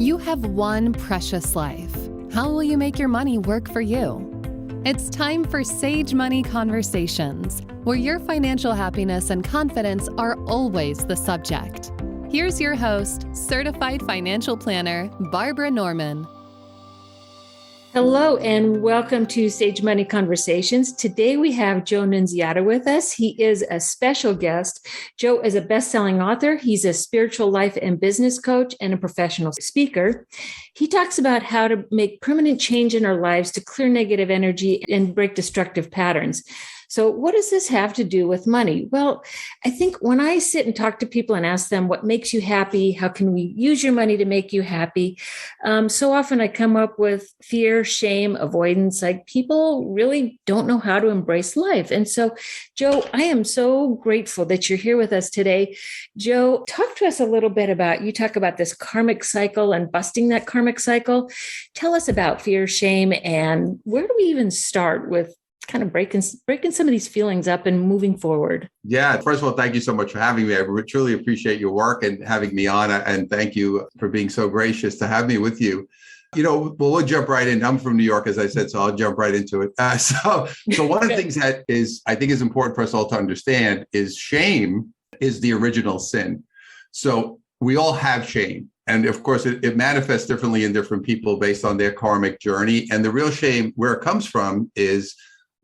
You have one precious life. How will you make your money work for you? It's time for Sage Money Conversations, where your financial happiness and confidence are always the subject. Here's your host, certified financial planner, Barbara Norman. Hello and welcome to Sage Money Conversations. Today we have Joe Nunziata with us. He is a special guest. Joe is a best-selling author. He's a spiritual life and business coach and a professional speaker. He talks about how to make permanent change in our lives to clear negative energy and break destructive patterns. So what does this have to do with money? Well, I think when I sit and talk to people and ask them what makes you happy, how can we use your money to make you happy? So often I come up with fear, shame, avoidance. Like people really don't know how to embrace life. And so, Joe, I am so grateful that you're here with us today. Joe, talk to us a little bit about, you talk about this karmic cycle and busting that karmic cycle. Tell us about fear, shame, and where do we even start with kind of breaking some of these feelings up and moving forward? Yeah. First of all, thank you so much for having me. I truly appreciate your work and having me on. And thank you for being so gracious to have me with you. We'll jump right in. I'm from New York, as I said, so I'll jump right into it. So one of the things that I think is important for us all to understand is shame is the original sin. So we all have shame. And of course, it manifests differently in different people based on their karmic journey. And the real shame, where it comes from, is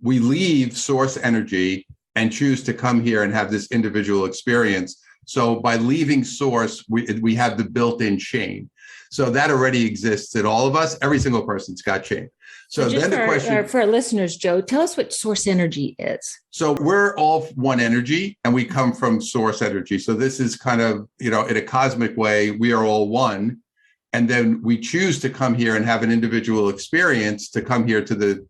we leave source energy and choose to come here and have this individual experience. So by leaving source, we have the built-in shame. So that already exists in all of us. Every single person's got shame. So then the question for our listeners, Joe, tell us what source energy is. So we're all one energy and we come from source energy. So this is kind of, in a cosmic way, we are all one. And then we choose to come here and have an individual experience to come here to the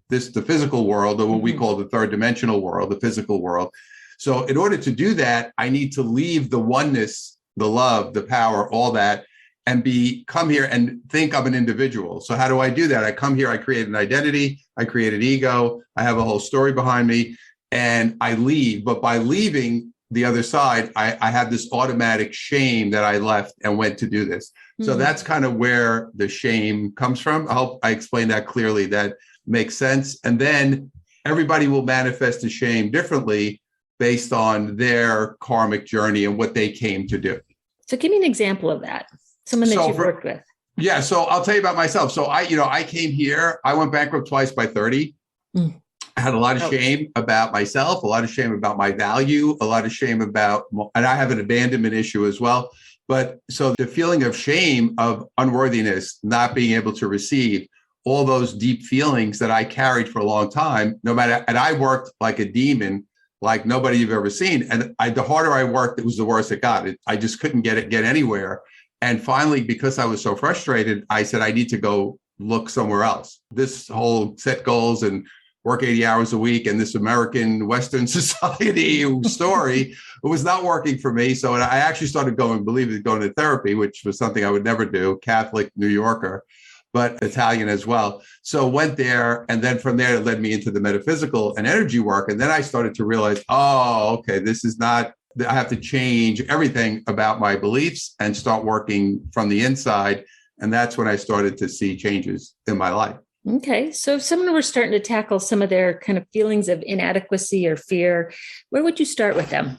physical world, or what we call the third dimensional world, the physical world. So in order to do that, I need to leave the oneness, the love, the power, all that, and come here and think I'm an individual. So how do I do that? I come here, I create an identity, I create an ego, I have a whole story behind me, and I leave. But by leaving the other side, I have this automatic shame that I left and went to do this. So that's kind of where the shame comes from. I hope I explained that clearly. That makes sense. And then everybody will manifest the shame differently based on their karmic journey and what they came to do. So give me an example of that. Someone that you've worked with. Yeah. So I'll tell you about myself. So I came here, I went bankrupt twice by 30. I had a lot of shame about myself, a lot of shame about my value, a lot of shame about, and I have an abandonment issue as well. But so the feeling of shame, of unworthiness, not being able to receive, all those deep feelings that I carried for a long time, and I worked like a demon, like nobody you've ever seen. And the harder I worked, it was the worse it got. I just couldn't get anywhere. And finally, because I was so frustrated, I said, I need to go look somewhere else. This whole set goals and work 80 hours a week and this American Western society story, it was not working for me. So I actually started going to therapy, which was something I would never do, Catholic New Yorker, but Italian as well. So went there. And then from there, it led me into the metaphysical and energy work. And then I started to realize, okay, this is not, I have to change everything about my beliefs and start working from the inside. And that's when I started to see changes in my life. Okay. So if someone were starting to tackle some of their kind of feelings of inadequacy or fear, where would you start with them?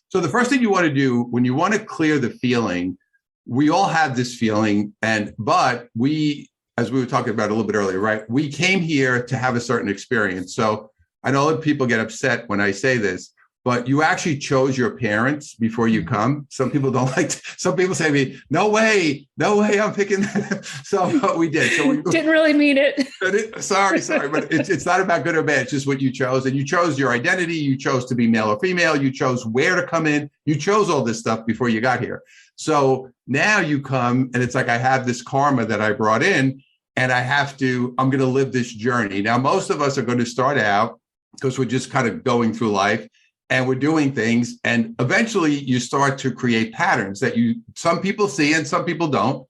So the first thing you want to do when you want to clear the feeling, we all have this feeling, but we, as we were talking about a little bit earlier, right? We came here to have a certain experience. So I know that people get upset when I say this, but you actually chose your parents before you come. Some people don't like some people say to me, no way, I'm picking that. So we did. So we didn't really mean it. Sorry. But it's not about good or bad. It's just what you chose. And you chose your identity. You chose to be male or female. You chose where to come in. You chose all this stuff before you got here. So now you come and it's like, I have this karma that I brought in and I'm going to live this journey. Now, most of us are going to start out because we're just kind of going through life. And we're doing things, and eventually you start to create patterns that some people see and some people don't.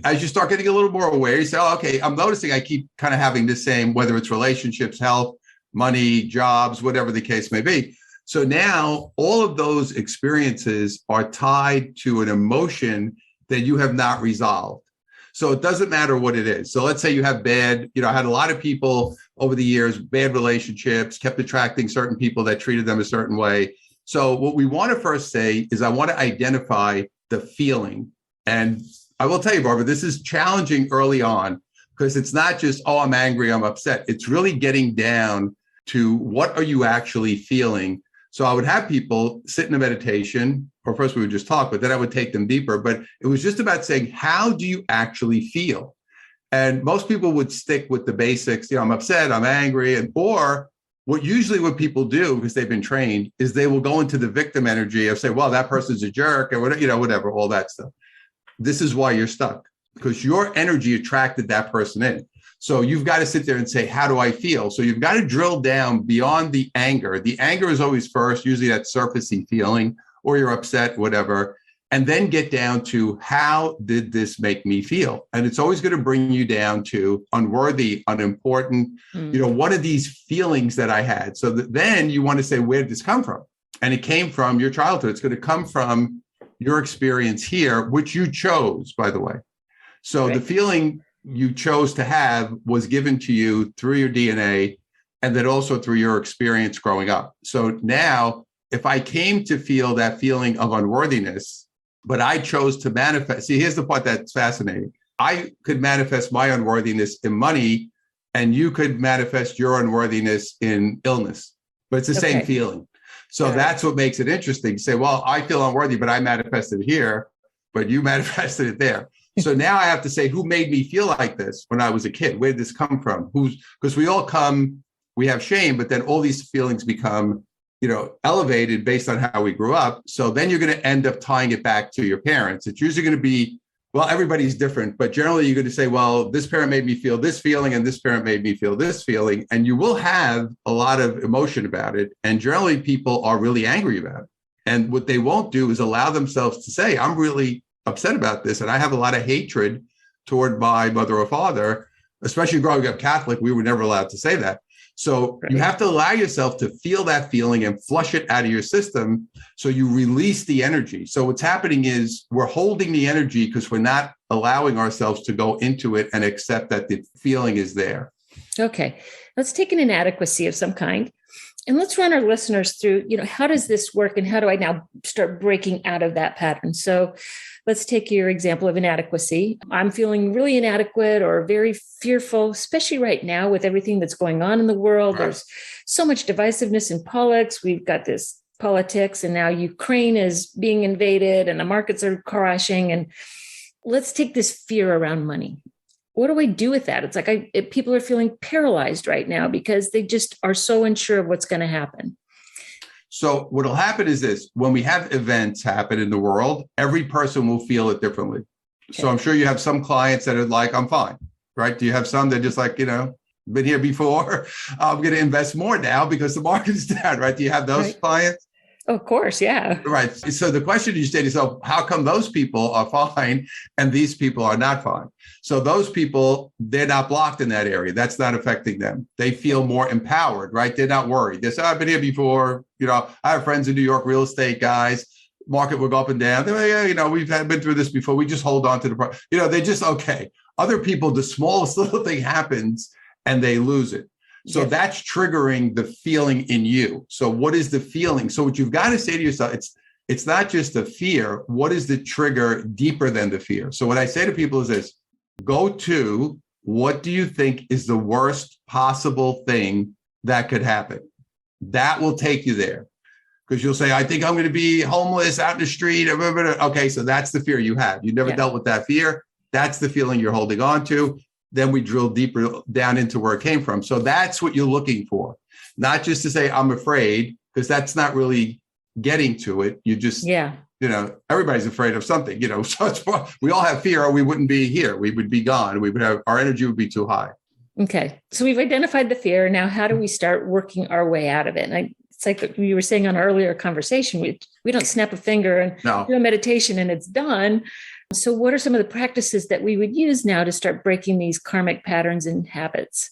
As you start getting a little more aware, you say, okay, I'm noticing I keep kind of having the same, whether it's relationships, health, money, jobs, whatever the case may be. So now all of those experiences are tied to an emotion that you have not resolved. So it doesn't matter what it is. So let's say you have bad, I had a lot of people over the years, bad relationships, kept attracting certain people that treated them a certain way. So what we want to first say is I want to identify the feeling. And I will tell you, Barbara, this is challenging early on because it's not just, oh, I'm angry, I'm upset. It's really getting down to what are you actually feeling. So I would have people sit in a meditation, or first we would just talk, but then I would take them deeper. But it was just about saying, how do you actually feel? And most people would stick with the basics. I'm upset, I'm angry. Or what people do, because they've been trained, is they will go into the victim energy of say, well, that person's a jerk, or whatever, all that stuff. This is why you're stuck, because your energy attracted that person in. So you've got to sit there and say, how do I feel? So you've got to drill down beyond the anger. The anger is always first, usually that surfacey feeling, or you're upset, whatever, and then get down to how did this make me feel? And it's always going to bring you down to unworthy, unimportant, what are these feelings that I had? So then you want to say, where did this come from? And it came from your childhood. It's going to come from your experience here, which you chose, by the way. So the feeling you chose to have was given to you through your DNA, and then also through your experience growing up. So now, if I came to feel that feeling of unworthiness, but I chose to manifest, see, here's the part that's fascinating. I could manifest my unworthiness in money, and you could manifest your unworthiness in illness, but it's the same feeling. So that's what makes it interesting. You say, well, I feel unworthy, but I manifested it here, but you manifested it there. So now I have to say, who made me feel like this when I was a kid? Where did this come from? Because we have shame, but then all these feelings become, elevated based on how we grew up. So then you're going to end up tying it back to your parents. It's usually going to be, well, everybody's different, but generally you're going to say, well, this parent made me feel this feeling and this parent made me feel this feeling. And you will have a lot of emotion about it. And generally people are really angry about it. And what they won't do is allow themselves to say, I'm really upset about this. And I have a lot of hatred toward my mother or father, especially growing up Catholic. We were never allowed to say that. So you have to allow yourself to feel that feeling and flush it out of your system. So you release the energy. So what's happening is we're holding the energy because we're not allowing ourselves to go into it and accept that the feeling is there. Okay. Let's take an inadequacy of some kind. And let's run our listeners through, how does this work and how do I now start breaking out of that pattern? So let's take your example of inadequacy. I'm feeling really inadequate or very fearful, especially right now with everything that's going on in the world. Right. There's so much divisiveness in politics. We've got this politics, and now Ukraine is being invaded and the markets are crashing. And let's take this fear around money. What do I do with that? It's like people are feeling paralyzed right now because they just are so unsure of what's going to happen. So what will happen is this: when we have events happen in the world, every person will feel it differently. Okay. So I'm sure you have some clients that are like, I'm fine, right? Do you have some that just like, been here before? I'm going to invest more now because the market is down, right? Do you have those clients? Of course, yeah. Right. So the question you say to yourself, how come those people are fine and these people are not fine? So those people, they're not blocked in that area. That's not affecting them. They feel more empowered, right? They're not worried. They say, I've been here before. I have friends in New York, real estate guys. Market will go up and down. They're like, we've been through this before. We just hold on to the, they're just okay. Other people, the smallest little thing happens and they lose it. So that's triggering the feeling in you. So what is the feeling? So what you've got to say to yourself, it's not just the fear. What is the trigger deeper than the fear? So what I say to people is this: go to, what do you think is the worst possible thing that could happen? That will take you there. Because you'll say, I think I'm going to be homeless out in the street. Okay, so that's the fear you have. You never dealt with that fear. That's the feeling you're holding on to. Then we drill deeper down into where it came from. So that's what you're looking for. Not just to say, I'm afraid, because that's not really getting to it. You just, everybody's afraid of something, so we all have fear or we wouldn't be here. We would be gone. Our energy would be too high. Okay. So we've identified the fear. Now, how do we start working our way out of it? And it's like you were saying on our earlier conversation, we don't snap a finger and do a meditation and it's done. So what are some of the practices that we would use now to start breaking these karmic patterns and habits?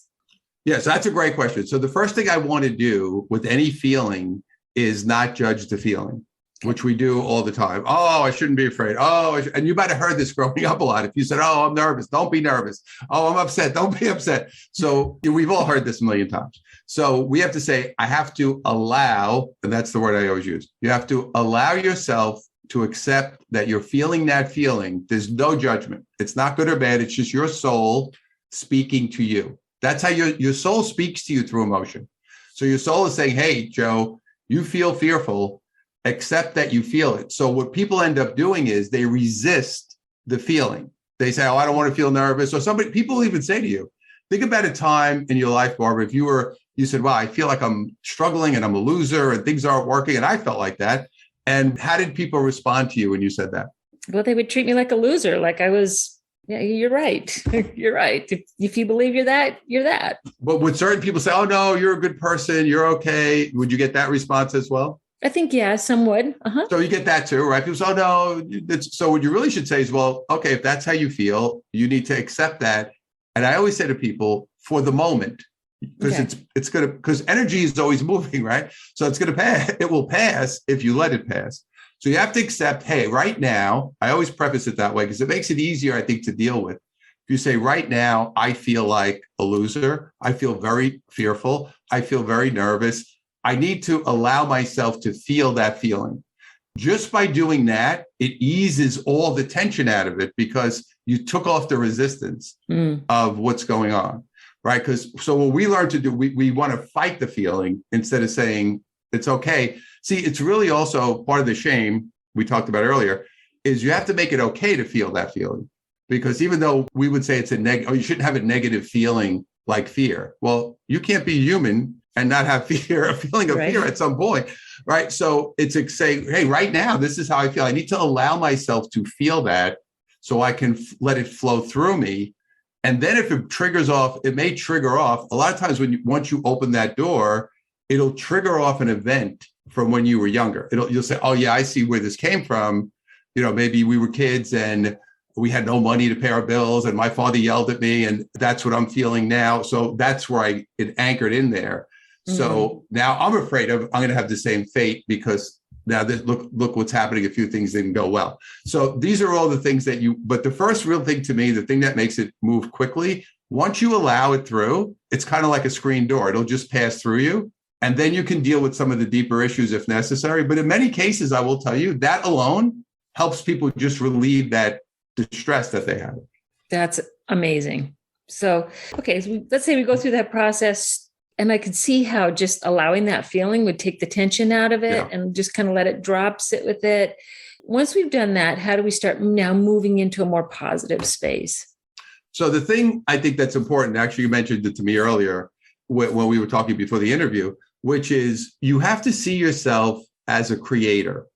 Yes, that's a great question. So the first thing I want to do with any feeling is not judge the feeling. which we do all the time. Oh, I shouldn't be afraid. And you might have heard this growing up a lot. If you said, oh, I'm nervous, don't be nervous. Oh, I'm upset, don't be upset. So we've all heard this a million times. So we have to say, I have to allow, and that's the word I always use. You have to allow yourself to accept that you're feeling that feeling. There's no judgment. It's not good or bad. It's just your soul speaking to you. That's how your soul speaks to you through emotion. So your soul is saying, hey, Joe, you feel fearful. Accept that you feel it. So what people end up doing is they resist the feeling. They say, oh, I don't want to feel nervous. Or people even say to you, think about a time in your life, Barbara, if you said, wow, I feel like I'm struggling and I'm a loser and things aren't working. And I felt like that. And how did people respond to you when you said that? Well, they would treat me like a loser. Like I was, yeah, you're right. You're right. If you believe you're that, you're that. But would certain people say, oh, no, you're a good person. You're okay. Would you get that response as well? I think, yeah, some would. Uh-huh. So you get that too, right? People say, oh, no. So what you really should say is, well, okay, if that's how you feel, you need to accept that. And I always say to people, for the moment, because it's going to, because energy is always moving, right? So it's going to pass. It will pass if you let it pass. So you have to accept, hey, right now, I always preface it that way because it makes it easier, I think, to deal with. If you say, right now, I feel like a loser. I feel very fearful. I feel very nervous. I need to allow myself to feel that feeling. Just by doing that, it eases all the tension out of it because you took off the resistance of what's going on, right? So what we learn to do, we want to fight the feeling instead of saying it's okay. See, it's really also part of the shame we talked about earlier is you have to make it okay to feel that feeling. Because even though we would say it's you shouldn't have a negative feeling like fear. Well, you can't be human and not have fear, a feeling of fear at some point, right? So it's like saying, hey, right now, this is how I feel. I need to allow myself to feel that so I can let it flow through me. And then if it triggers off, it may trigger off. A lot of times once you open that door, it'll trigger off an event from when you were younger. You'll say, oh yeah, I see where this came from. Maybe we were kids and we had no money to pay our bills and my father yelled at me and that's what I'm feeling now. So that's where it anchored in there. Mm-hmm. So now I'm afraid I'm going to have the same fate because now look what's happening. A few things didn't go well. So these are all the things but the first real thing to me, the thing that makes it move quickly, once you allow it through, it's kind of like a screen door. It'll just pass through you. And then you can deal with some of the deeper issues if necessary. But in many cases, I will tell you that alone helps people just relieve that distress that they have. That's amazing. So, okay, so let's say we go through that process and I could see how just allowing that feeling would take the tension out of it and just kind of let it drop, sit with it. Once we've done that, how do we start now moving into a more positive space? So the thing I think that's important, actually, you mentioned it to me earlier when we were talking before the interview, which is you have to see yourself as a creator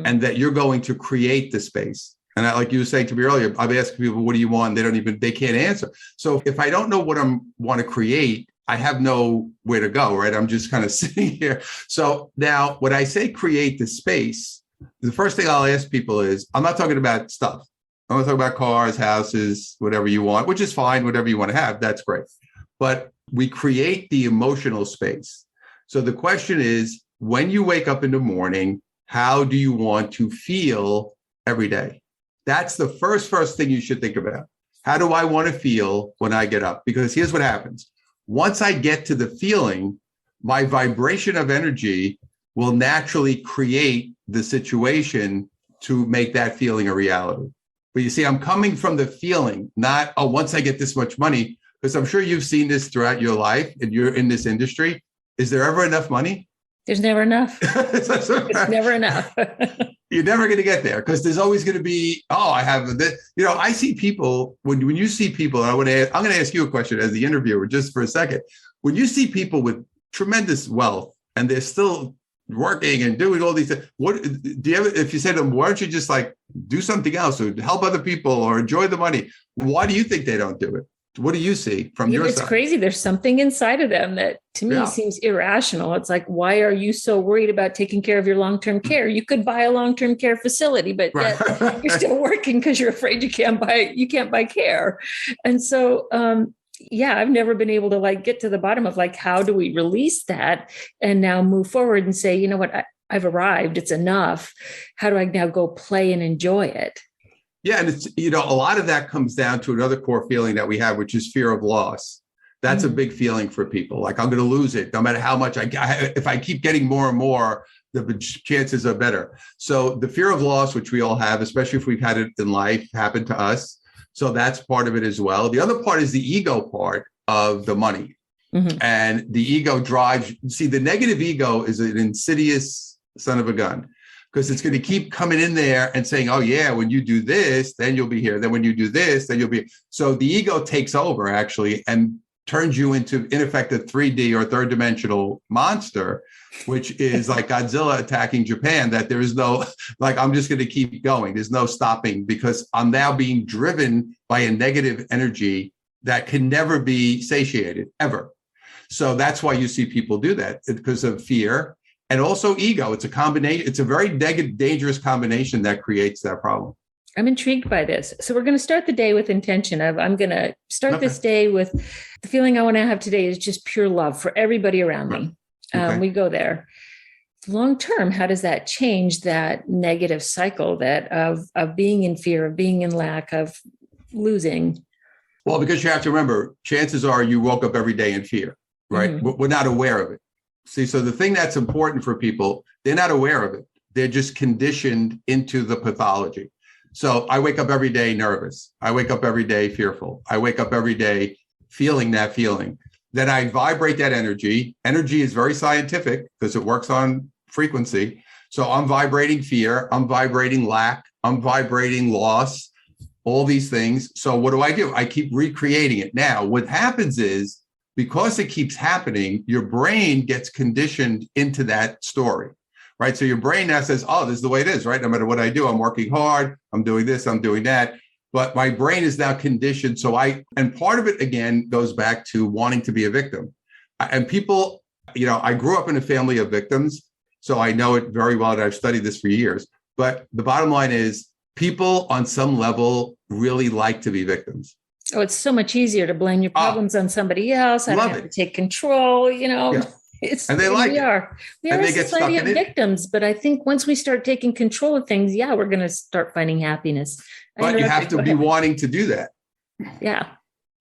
and that you're going to create the space. And like you were saying to me earlier, I've asked people, what do you want? They can't answer. So if I don't know what I want to create, I have nowhere to go, right? I'm just kind of sitting here. So now when I say create the space, the first thing I'll ask people is, I'm not talking about stuff. I'm not talking about cars, houses, whatever you want, which is fine, whatever you want to have, that's great. But we create the emotional space. So the question is, when you wake up in the morning, how do you want to feel every day? That's the first thing you should think about. How do I want to feel when I get up? Because here's what happens. Once I get to the feeling, my vibration of energy will naturally create the situation to make that feeling a reality. But you see, I'm coming from the feeling, not, once I get this much money, because I'm sure you've seen this throughout your life and you're in this industry. Is there ever enough money? There's never enough. It's never enough. You're never going to get there because there's always going to be, I have this. I see people, when you see people, and I'm going to ask you a question as the interviewer just for a second. When you see people with tremendous wealth and they're still working and doing all these things, what do you ever, if you say to them, why don't you just like do something else or help other people or enjoy the money? Why do you think they don't do it? What do you see from your side? It's crazy. There's something inside of them that to me seems irrational. It's like, why are you so worried about taking care of your long-term care? You could buy a long-term care facility, but yet you're still working because you're afraid you can't buy care. And so, I've never been able to get to the bottom of how do we release that and now move forward and say, you know what, I've arrived, it's enough. How do I now go play and enjoy it? Yeah. And it's, a lot of that comes down to another core feeling that we have, which is fear of loss. That's a big feeling for people. Like, I'm going to lose it no matter how much if I keep getting more and more, the chances are better. So the fear of loss, which we all have, especially if we've had it in life happen to us. So that's part of it as well. The other part is the ego part of the money. And the ego drives, the negative ego is an insidious son of a gun, because it's going to keep coming in there and saying, oh yeah, when you do this, then you'll be here. Then when you do this, then you'll be. So the ego takes over actually and turns you into, in effect, a 3D or third dimensional monster, which is like Godzilla attacking Japan, that there is no, like, I'm just going to keep going. There's no stopping, because I'm now being driven by a negative energy that can never be satiated, ever. So that's why you see people do that, because of fear and also ego. It's a combination. It's a very dangerous combination that creates that problem. I'm intrigued by this. So we're going to start the day with intention of, I'm going to start this day with the feeling I want to have today is just pure love for everybody around me. We go there. Long term, how does that change that negative cycle that of being in fear, of being in lack, of losing? Well, because you have to remember, chances are you woke up every day in fear, right? We're not aware of it. See, so the thing that's important for people, they're not aware of it. They're just conditioned into the pathology. So I wake up every day nervous. I wake up every day fearful. I wake up every day feeling that feeling. Then I vibrate that energy. Energy is very scientific because it works on frequency. So I'm vibrating fear. I'm vibrating lack. I'm vibrating loss, all these things. So what do? I keep recreating it. Now, what happens is, because it keeps happening, your brain gets conditioned into that story. Right. So your brain now says, oh, this is the way it is, right? No matter what I do, I'm working hard, I'm doing this, I'm doing that. But my brain is now conditioned. And part of it, again, goes back to wanting to be a victim. And people, I grew up in a family of victims, so I know it very well, and I've studied this for years. But the bottom line is, people on some level really like to be victims. Oh, it's so much easier to blame your problems on somebody else. I don't have to take control, Yeah. And they like we are a society of victims, but I think once we start taking control of things, we're going to start finding happiness. But you have to be wanting to do that. Yeah.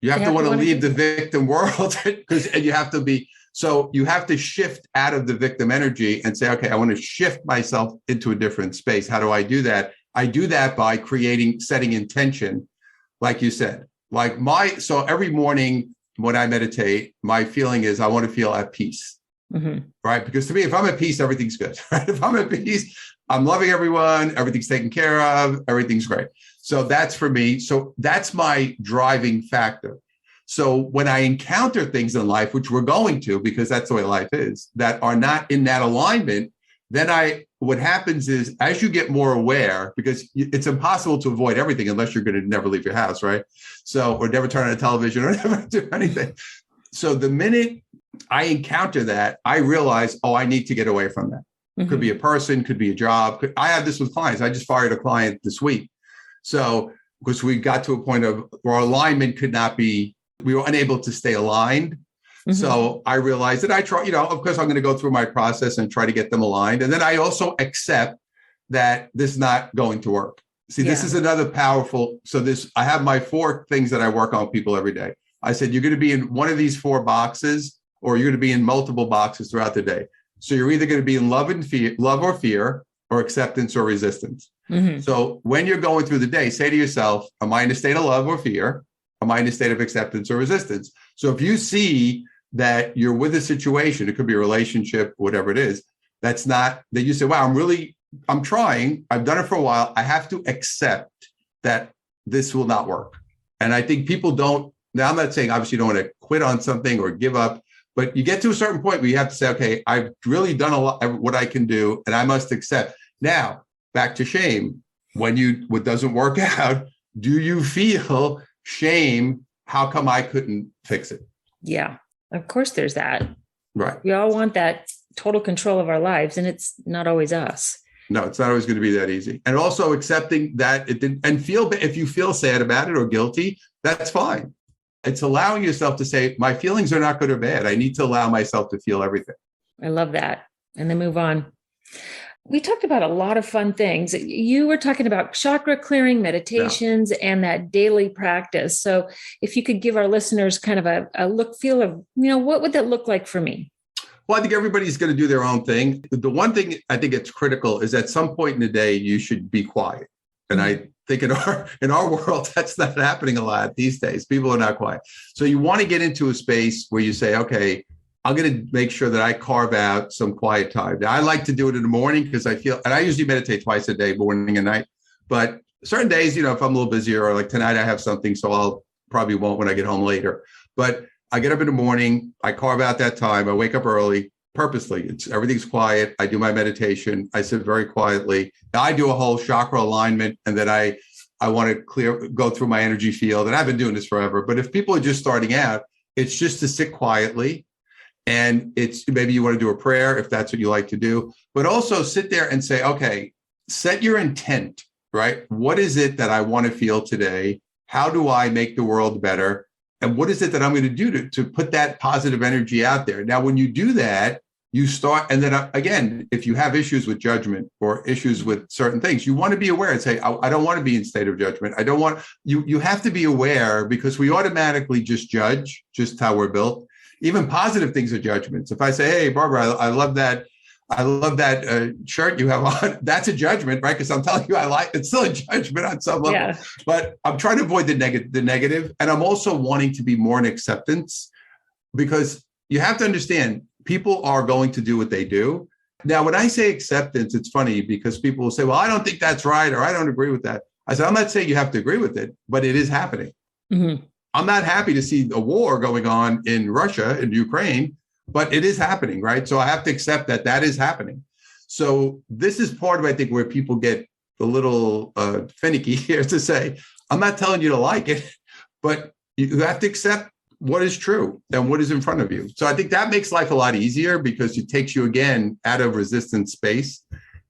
You have to want to leave the victim world, and you have to be, so you have to shift out of the victim energy and say, okay, I want to shift myself into a different space. How do I do that? I do that by setting intention, like you said. So every morning when I meditate, my feeling is I want to feel at peace. Right? Because to me, if I'm at peace, everything's good. Right? If I'm at peace, I'm loving everyone, everything's taken care of, everything's great. So that's for me. So that's my driving factor. So when I encounter things in life, which we're going to, because that's the way life is, that are not in that alignment, then what happens is, as you get more aware, because it's impossible to avoid everything unless you're going to never leave your house, right? So, or never turn on a television or never do anything. So the minute I encounter that, I realize, I need to get away from that. Could be a person, could be a job. I have this with clients. I just fired a client this week. So, because we got to a point of where our alignment we were unable to stay aligned. So I realized that I try, of course, I'm going to go through my process and try to get them aligned. And then I also accept that this is not going to work. See, this is another powerful. So I have my 4 things that I work on with people every day. I said, you're going to be in one of these 4 boxes, or you're going to be in multiple boxes throughout the day. So you're either going to be in love or fear, or acceptance or resistance. So when you're going through the day, say to yourself, am I in a state of love or fear? Am I in a state of acceptance or resistance? So if you see that you're with a situation, it could be a relationship, whatever it is, that you say, wow, I'm trying, I've done it for a while. I have to accept that this will not work. And I think people don't, now I'm not saying obviously you don't want to quit on something or give up, but you get to a certain point where you have to say, okay, I've really done a lot of what I can do, and I must accept. Now, back to shame. When what doesn't work out, do you feel shame? How come I couldn't fix it? Yeah, of course there's that. Right. We all want that total control of our lives, and it's not always us. No, it's not always going to be that easy. And also accepting that it didn't, and if you feel sad about it or guilty, that's fine. It's allowing yourself to say, my feelings are not good or bad. I need to allow myself to feel everything. I love that. And then move on. We talked about a lot of fun things. You were talking about chakra clearing, meditations, and that daily practice. So if you could give our listeners kind of a look, feel of, what would that look like for me? Well, I think everybody's going to do their own thing. The one thing I think it's critical is at some point in the day, you should be quiet. And I think in our world, that's not happening a lot these days. People are not quiet. So you want to get into a space where you say, okay, I'm going to make sure that I carve out some quiet time. Now, I like to do it in the morning because I feel, and I usually meditate twice a day, morning and night. But certain days, if I'm a little busier or like tonight I have something, so I'll probably won't when I get home later. But I get up in the morning, I carve out that time. I wake up early purposely. Everything's quiet. I do my meditation. I sit very quietly. Now, I do a whole chakra alignment, and then I want to go through my energy field. And I've been doing this forever. But if people are just starting out, it's just to sit quietly. And it's maybe you want to do a prayer if that's what you like to do, but also sit there and say, okay, set your intent, right? What is it that I want to feel today? How do I make the world better? And what is it that I'm going to do to put that positive energy out there? Now, when you do that, you start, and then again, if you have issues with judgment or issues with certain things, you want to be aware and say, I don't want to be in state of judgment. I don't want, you have to be aware, because we automatically just judge just how we're built. Even positive things are judgments. If I say, hey, Barbara, I love that shirt you have on, that's a judgment, right? Because I'm telling you, it's still a judgment on some level. Yeah. But I'm trying to avoid the negative. And I'm also wanting to be more in acceptance, because you have to understand, people are going to do what they do. Now, when I say acceptance, it's funny because people will say, well, I don't think that's right, or I don't agree with that. I said, I'm not saying you have to agree with it, but it is happening. Mm-hmm. I'm not happy to see a war going on in Russia and Ukraine, but it is happening, right? So I have to accept that is happening. So this is part of, I think, where people get a little finicky here to say, I'm not telling you to like it, but you have to accept what is true and what is in front of you. So I think that makes life a lot easier, because it takes you, again, out of resistance space,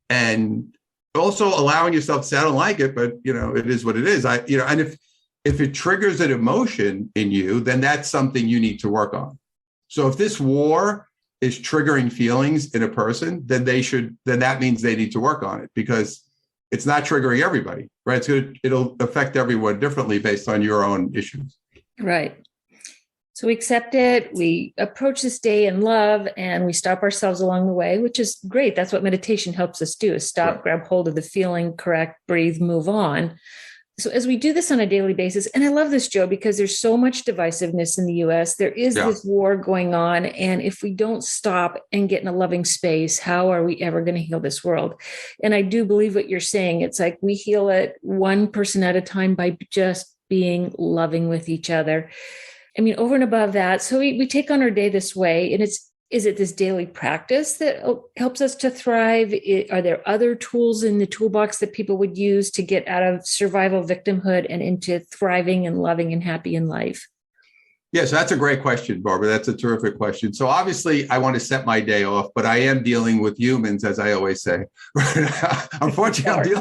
and also allowing yourself to say, I don't like it, but it is what it is. And if it triggers an emotion in you, then that's something you need to work on. So if this war is triggering feelings in a person, then that means they need to work on it, because it's not triggering everybody, right? It'll affect everyone differently based on your own issues. Right. So we accept it, we approach this day in love, and we stop ourselves along the way, which is great. That's what meditation helps us do, is stop, right, grab hold of the feeling, correct, breathe, move on. So as we do this on a daily basis, and I love this, Joe, because there's so much divisiveness in the U.S. There is this war going on. And if we don't stop and get in a loving space, how are we ever going to heal this world? And I do believe what you're saying. It's like we heal it one person at a time by just being loving with each other. I mean, over and above that, so we take on our day this way, and is it this daily practice that helps us to thrive? Are there other tools in the toolbox that people would use to get out of survival victimhood and into thriving and loving and happy in life? Yes, that's a great question, Barbara. That's a terrific question. So obviously, I want to set my day off, but I am dealing with humans, as I always say. Unfortunately,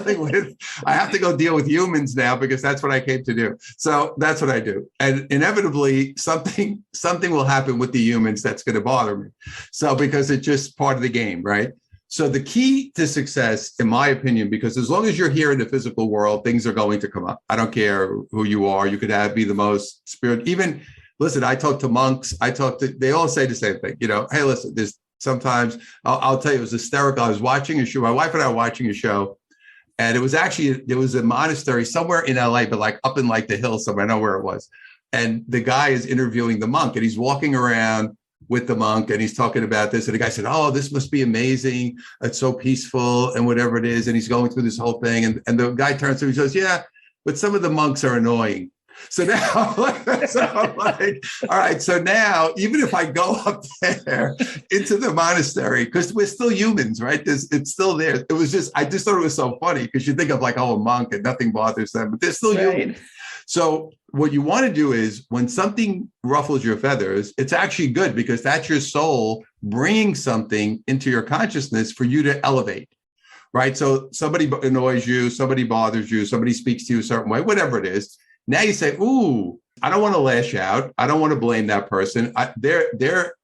I have to go deal with humans now, because that's what I came to do. So that's what I do. And inevitably, something will happen with the humans that's going to bother me. So because it's just part of the game, right? So the key to success, in my opinion, because as long as you're here in the physical world, things are going to come up. I don't care who you are. You could be the most spirit, even. Listen, I talk to monks. They all say the same thing. Hey, listen, there's sometimes, I'll tell you, it was hysterical. I was watching a show. My wife and I were watching a show, and there was a monastery somewhere in LA, but like up in like the hills somewhere. I know where it was. And the guy is interviewing the monk, and he's walking around with the monk, and he's talking about this. And the guy said, oh, this must be amazing. It's so peaceful and whatever it is. And he's going through this whole thing. And the guy turns to him and says, yeah, but some of the monks are annoying. So now, I'm like, all right, so now, even if I go up there into the monastery, because we're still humans, right? It's still there. I just thought it was so funny, because you think of like, oh, a monk and nothing bothers them, but they're still human. So what you want to do is, when something ruffles your feathers, it's actually good, because that's your soul bringing something into your consciousness for you to elevate. Right. So somebody annoys you, somebody bothers you, somebody speaks to you a certain way, whatever it is. Now you say, ooh, I don't want to lash out. I don't want to blame that person.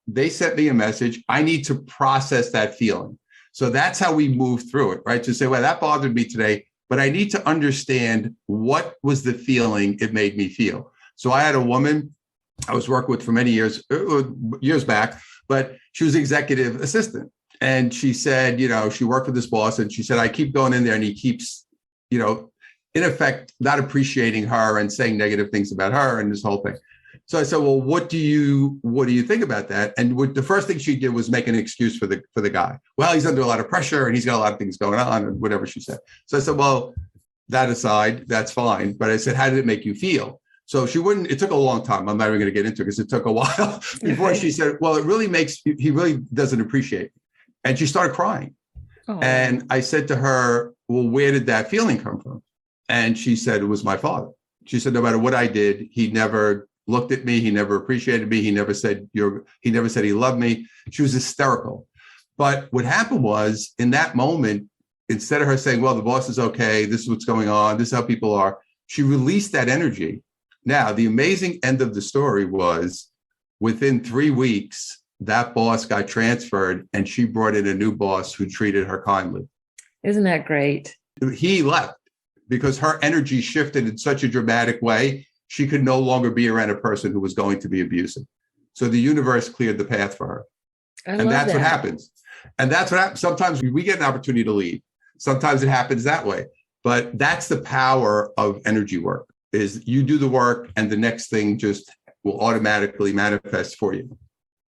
They sent me a message. I need to process that feeling. So that's how we move through it, right? To say, well, that bothered me today, but I need to understand what was the feeling it made me feel. So I had a woman I was working with for many years back, but she was executive assistant. And she said, she worked with this boss, and she said, I keep going in there and he keeps, in effect, not appreciating her and saying negative things about her and this whole thing. So I said, well, what do you think about that? And the first thing she did was make an excuse for the guy. Well, he's under a lot of pressure and he's got a lot of things going on, and whatever she said. So I said, well, that aside, that's fine. But I said, how did it make you feel? So she wouldn't, it took a long time. I'm not even going to get into it because it took a while before she said, well, he really doesn't appreciate me. And she started crying. Oh. And I said to her, well, where did that feeling come from? And she said, it was my father. She said, no matter what I did, he never looked at me. He never appreciated me. He never said he loved me. She was hysterical. But what happened was, in that moment, instead of her saying, well, the boss is okay, this is what's going on, this is how people are, she released that energy. Now, the amazing end of the story was, within 3 weeks, that boss got transferred and she brought in a new boss who treated her kindly. Isn't that great? He left because her energy shifted in such a dramatic way. She could no longer be around a person who was going to be abusive. So the universe cleared the path for her. And that's what happens. And that's what happens. Sometimes we get an opportunity to leave. Sometimes it happens that way. But that's the power of energy work, is you do the work and the next thing just will automatically manifest for you.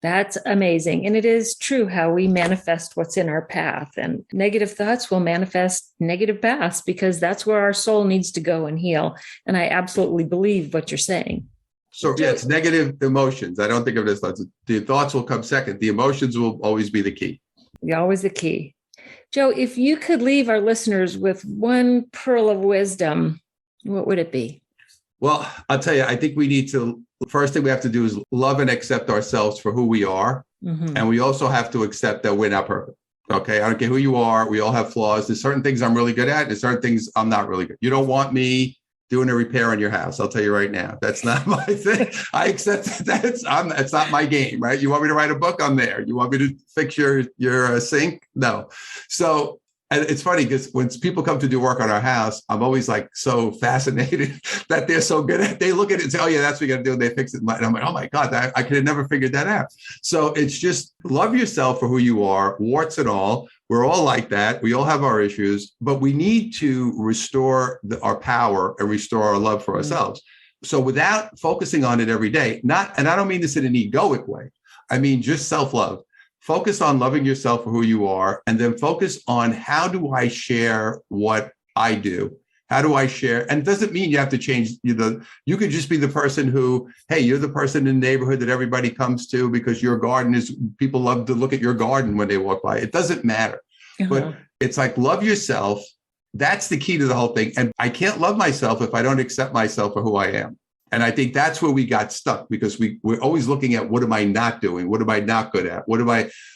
That's amazing. And it is true how we manifest what's in our path, and negative thoughts will manifest negative paths because that's where our soul needs to go and heal. And I absolutely believe what you're saying. So yeah, it's negative emotions. I don't think of it as thoughts. The thoughts will come second. The emotions will always be the key. Always the key. Joe, if you could leave our listeners with one pearl of wisdom, what would it be? Well, I'll tell you, I think we need to, first thing we have to do is love and accept ourselves for who we are. Mm-hmm. And we also have to accept that we're not perfect. Okay. I don't care who you are. We all have flaws. There's certain things I'm really good at. There's certain things I'm not really good. You don't want me doing a repair on your house. I'll tell you right now, that's not my thing. I accept that it's not my game, right? You want me to write a book? I'm there. You want me to fix your sink? No. So, and it's funny because when people come to do work on our house, I'm always like so fascinated that they're so good at it. They look at it and say, oh yeah, that's what you got to do. And they fix it. And I'm like, oh my God, I could have never figured that out. So it's just love yourself for who you are, warts and all. We're all like that. We all have our issues, but we need to restore our power and restore our love for ourselves. So without focusing on it every day, and I don't mean this in an egoic way. I mean, just self-love. Focus on loving yourself for who you are, and then focus on how do I share what I do? How do I share? And it doesn't mean you have to change, you could just be the person who, hey, you're the person in the neighborhood that everybody comes to because your garden people love to look at your garden when they walk by. It doesn't matter. Uh-huh. But it's like, love yourself. That's the key to the whole thing. And I can't love myself if I don't accept myself for who I am. And I think that's where we got stuck, because we're always looking at, what am I not doing? What am I not good at? What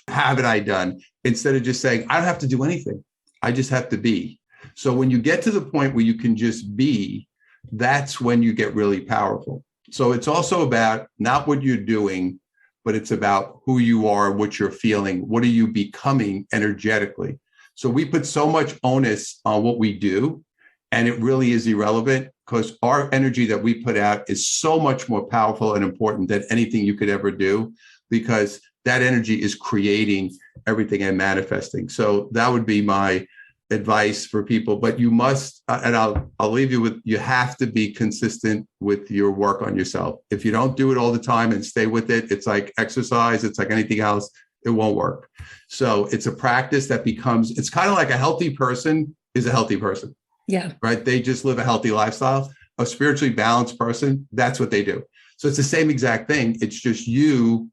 haven't I done? Instead of just saying, I don't have to do anything. I just have to be. So when you get to the point where you can just be, that's when you get really powerful. So it's also about not what you're doing, but it's about who you are, what you're feeling. What are you becoming energetically? So we put so much onus on what we do, and it really is irrelevant, because our energy that we put out is so much more powerful and important than anything you could ever do, because that energy is creating everything and manifesting. So that would be my advice for people. But you must, and I'll leave you with, you have to be consistent with your work on yourself. If you don't do it all the time and stay with it, it's like exercise, it's like anything else, it won't work. So it's a practice that it's kind of like a healthy person is a healthy person. Yeah. Right. They just live a healthy lifestyle. A spiritually balanced person, that's what they do. So it's the same exact thing. It's just you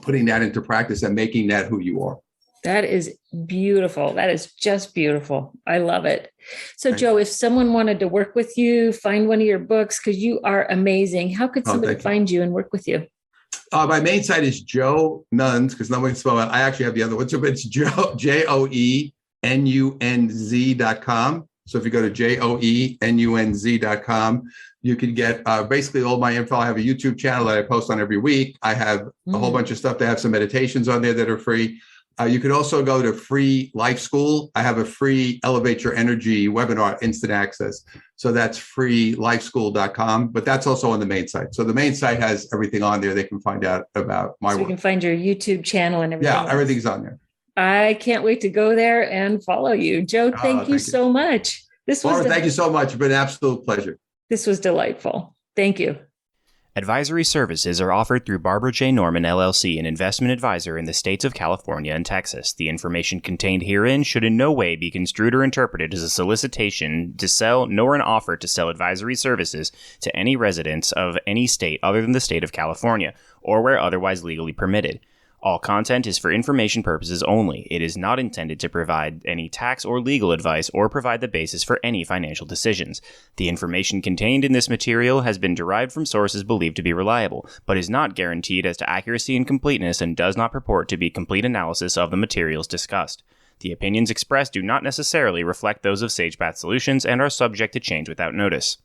putting that into practice and making that who you are. That is beautiful. That is just beautiful. I love it. So, Joe, if someone wanted to work with you, find one of your books, because you are amazing, how could somebody find you and work with you? My main site is Joe Nunz, because no one can spell it. I actually have the other one. So it's JoeNunz.com. So if you go to JoeNunz.com, you can get basically all my info. I have a YouTube channel that I post on every week. I have a whole bunch of stuff. They have some meditations on there that are free. You could also go to Free Life School. I have a free Elevate Your Energy webinar, instant access. So that's freelifeschool.com, but that's also on the main site. So the main site has everything on there. They can find out about my work. You can find your YouTube channel and everything. Yeah, everything's on there. I can't wait to go there and follow you. Joe, thank you so much. Laura, thank you so much. It's been an absolute pleasure. This was delightful. Thank you. Advisory services are offered through Barbara J. Norman, LLC, an investment advisor in the states of California and Texas. The information contained herein should in no way be construed or interpreted as a solicitation to sell, nor an offer to sell advisory services to any residents of any state other than the state of California, or where otherwise legally permitted. All content is for information purposes only. It is not intended to provide any tax or legal advice or provide the basis for any financial decisions. The information contained in this material has been derived from sources believed to be reliable, but is not guaranteed as to accuracy and completeness and does not purport to be complete analysis of the materials discussed. The opinions expressed do not necessarily reflect those of SagePath Solutions and are subject to change without notice.